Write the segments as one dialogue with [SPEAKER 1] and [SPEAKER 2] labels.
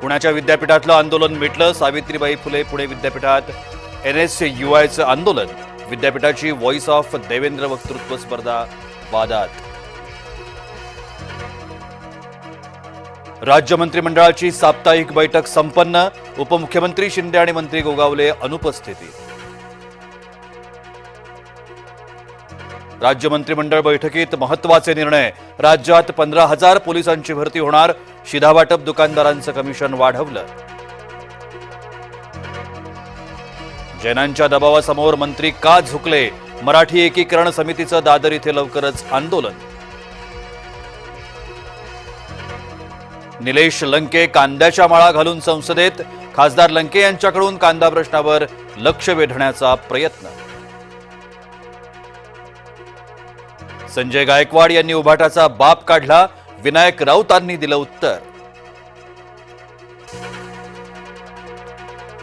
[SPEAKER 1] पुण्याच्या विद्यापीठातलं आंदोलन मिटलं। सावित्रीबाई फुले पुणे विद्यापीठात NSUIचं आंदोलन। विद्यापीठाची व्हॉइस ऑफ देवेंद्र वक्तृत्व स्पर्धा वादात। राज्य मंत्रिमंडळाची साप्ताहिक बैठक संपन्न। उपमुख्यमंत्री शिंदे आणि मंत्री गोगावले अनुपस्थितीत। राज्य मंत्रिमंडळ बैठकीत महत्त्वाचे निर्णय। राज्यात 15,000 पोलिसांची भरती होणार। शिधावाटप दुकानदारांचं कमिशन वाढवलं। जैनांच्या दबावासमोर मंत्री का झुकले? मराठी एकीकरण समितीचं दादर इथे लवकरच आंदोलन। निलेश लंके कांद्याच्या माळा घालून संसदेत। खासदार लंके यांच्याकडून कांदा प्रश्नावर लक्ष वेधण्याचा प्रयत्न। संजय गायकवाड यांनी उभाटाचा बाप काढला। विनायक राऊतांनी दिलं उत्तर।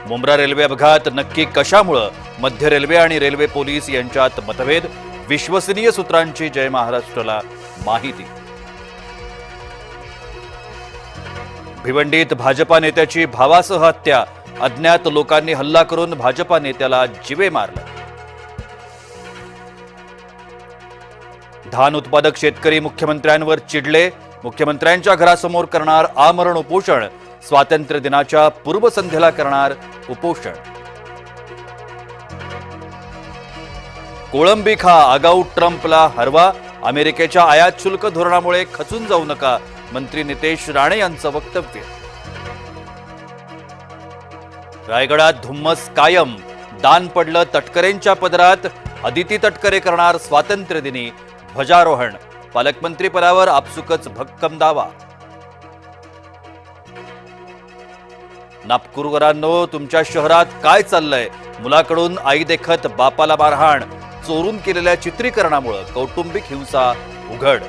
[SPEAKER 1] मुंब्रा रेल्वे अपघात नक्की कशामुळे? मध्य रेल्वे आणि रेल्वे पोलीस यांच्यात मतभेद। विश्वसनीय सूत्रांची जय महाराष्ट्राला माहिती। भिवंडीत भाजपा नेत्याची भावासह हत्या। अज्ञात लोकांनी हल्ला करून भाजपा नेत्याला जीवे मारलं। धान उत्पादक शेतकरी मुख्यमंत्र्यांवर चिडले। मुख्यमंत्र्यांच्या घरासमोर करणार आमरण उपोषण। स्वातंत्र्य दिनाच्या पूर्वसंध्येला करणार उपोषण। कोळंबी खा, आगाऊ ट्रम्पला हरवा। अमेरिकेच्या आयात शुल्क धोरणामुळे खचून जाऊ नका। मंत्री नितेश राणे यांचं वक्तव्य। रायगडात धुम्मस कायम। दान पडलं तटकरेंच्या पदरात। अदिती तटकरे करणार स्वातंत्र्य दिनी ध्वजारोहण। पालकमंत्री पदावर आपसुकच भक्कम दावा। नागपूरकरांनो, तुमच्या शहरात काय चाललंय? मुलाकडून आई देखत बापाला मारहाण। चोरून केलेल्या चित्रीकरणामुळे कौटुंबिक हिंसा उघड।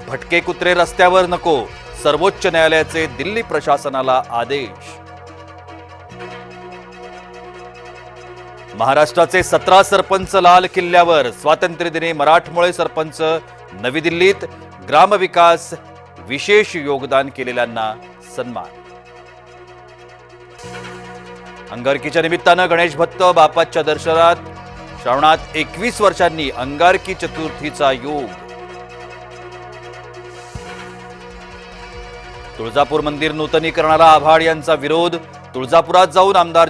[SPEAKER 1] भटके कुत्रे रस्त्यावर नको। सर्वोच्च न्यायालयाचे दिल्ली प्रशासनाला आदेश। महाराष्ट्राचे 17 सरपंच लाल किल्ल्यावर। स्वातंत्र्य दिनी मराठमोळे सरपंच नवी दिल्लीत। ग्रामविकास विशेष योगदान केलेल्यांना सन्मान। अंगारकीच्या निमित्तानं गणेश भक्त बाप्पाच्या दर्शनात। श्रावणात 21 वर्षांनी अंगारकी चतुर्थीचा योग। तुळजापूर मंदिर नूतनीकरणाला आव्हाड यांचा विरोध। तुळजापुरात जाऊन आमदार